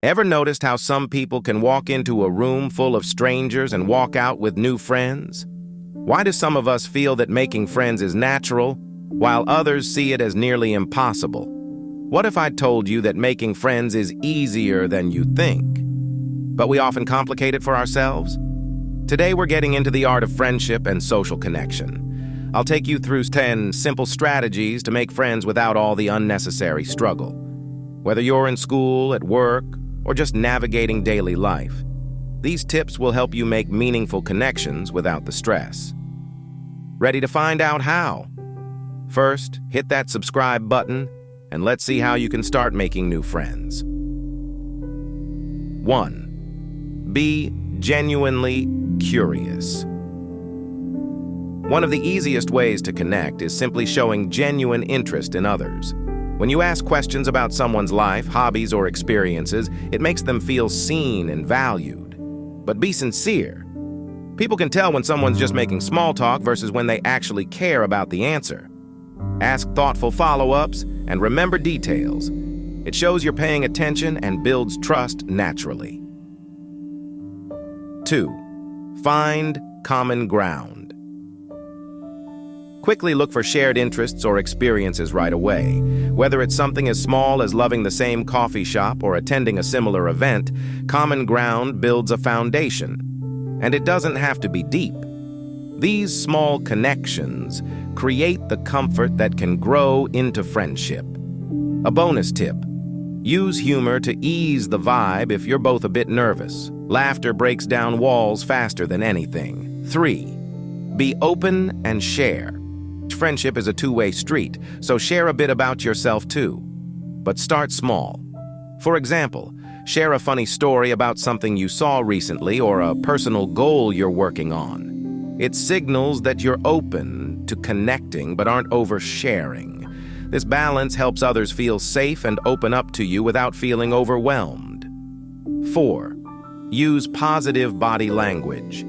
Ever noticed how some people can walk into a room full of strangers and walk out with new friends? Why do some of us feel that making friends is natural, while others see it as nearly impossible? What if I told you that making friends is easier than you think? But we often complicate it for ourselves? Today we're getting into the art of friendship and social connection. I'll take you through 10 simple strategies to make friends without all the unnecessary struggle. Whether you're in school, at work, or just navigating daily life, these tips will help you make meaningful connections without the stress. Ready to find out how? First, hit that subscribe button, and let's see how you can start making new friends. 1. Be genuinely curious. One of the easiest ways to connect is simply showing genuine interest in others. When you ask questions about someone's life, hobbies, or experiences, it makes them feel seen and valued. But be sincere. People can tell when someone's just making small talk versus when they actually care about the answer. Ask thoughtful follow-ups and remember details. It shows you're paying attention and builds trust naturally. 2. Find common ground. Quickly look for shared interests or experiences right away. Whether it's something as small as loving the same coffee shop or attending a similar event, common ground builds a foundation. And it doesn't have to be deep. These small connections create the comfort that can grow into friendship. A bonus tip: use humor to ease the vibe if you're both a bit nervous. Laughter breaks down walls faster than anything. 3. Be open and share. Friendship is a two-way street, so share a bit about yourself too. But start small. For example, share a funny story about something you saw recently or a personal goal you're working on. It signals that you're open to connecting but aren't oversharing. This balance helps others feel safe and open up to you without feeling overwhelmed. 4. Use positive body language.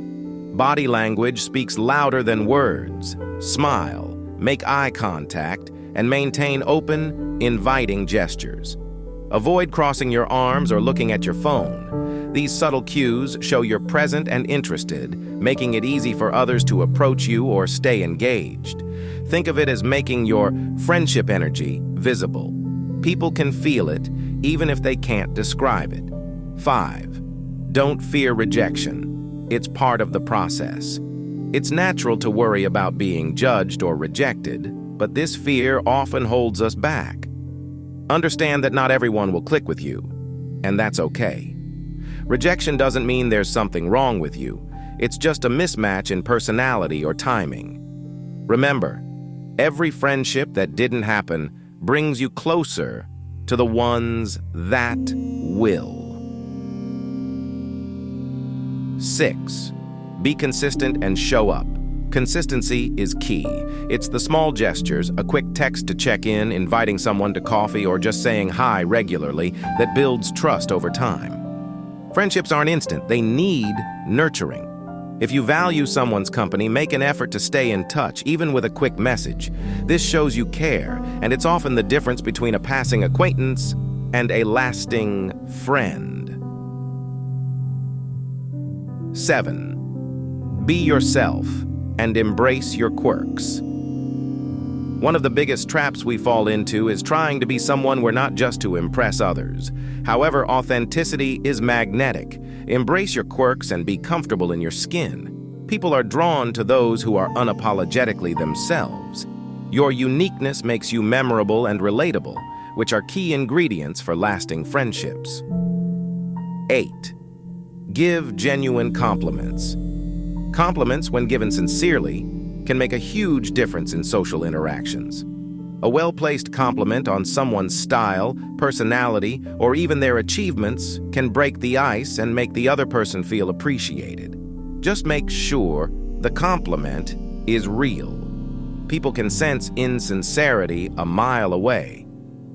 Body language speaks louder than words. Smile, make eye contact, and maintain open, inviting gestures. Avoid crossing your arms or looking at your phone. These subtle cues show you're present and interested, making it easy for others to approach you or stay engaged. Think of it as making your friendship energy visible. People can feel it, even if they can't describe it. 5. Don't fear rejection. It's part of the process. It's natural to worry about being judged or rejected, but this fear often holds us back. Understand that not everyone will click with you, and that's okay. Rejection doesn't mean there's something wrong with you. It's just a mismatch in personality or timing. Remember, every friendship that didn't happen brings you closer to the ones that will. 6. Be consistent and show up. Consistency is key. It's the small gestures, a quick text to check in, inviting someone to coffee, or just saying hi regularly that builds trust over time. Friendships aren't instant. They need nurturing. If you value someone's company, make an effort to stay in touch, even with a quick message. This shows you care, and it's often the difference between a passing acquaintance and a lasting friend. 7. Be yourself and embrace your quirks. One of the biggest traps we fall into is trying to be someone we're not just to impress others. However, authenticity is magnetic. Embrace your quirks and be comfortable in your skin. People are drawn to those who are unapologetically themselves. Your uniqueness makes you memorable and relatable, which are key ingredients for lasting friendships. 8. Give genuine compliments. Compliments, when given sincerely, can make a huge difference in social interactions. A well-placed compliment on someone's style, personality, or even their achievements can break the ice and make the other person feel appreciated. Just make sure the compliment is real. People can sense insincerity a mile away.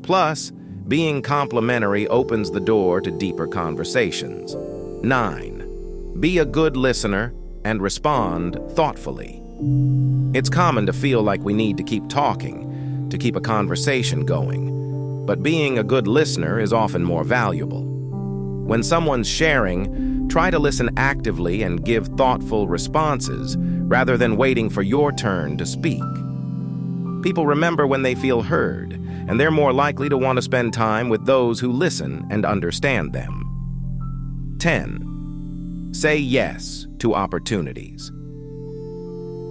Plus, being complimentary opens the door to deeper conversations. 9. Be a good listener and respond thoughtfully. It's common to feel like we need to keep talking, to keep a conversation going, but being a good listener is often more valuable. When someone's sharing, try to listen actively and give thoughtful responses rather than waiting for your turn to speak. People remember when they feel heard, and they're more likely to want to spend time with those who listen and understand them. 10. Say yes to opportunities.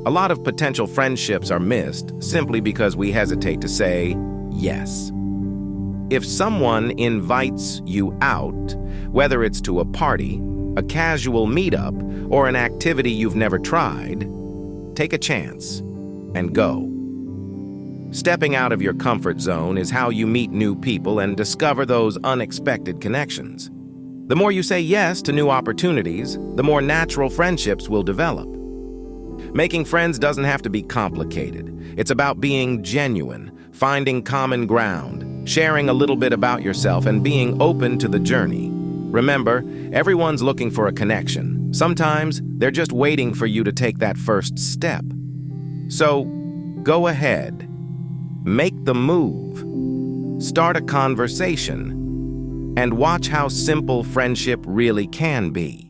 A lot of potential friendships are missed simply because we hesitate to say yes. If someone invites you out, whether it's to a party, a casual meetup, or an activity you've never tried, take a chance and go. Stepping out of your comfort zone is how you meet new people and discover those unexpected connections. The more you say yes to new opportunities, the more natural friendships will develop. Making friends doesn't have to be complicated. It's about being genuine, finding common ground, sharing a little bit about yourself, and being open to the journey. Remember, everyone's looking for a connection. Sometimes they're just waiting for you to take that first step. So, go ahead. Make the move. Start a conversation. And watch how simple friendship really can be.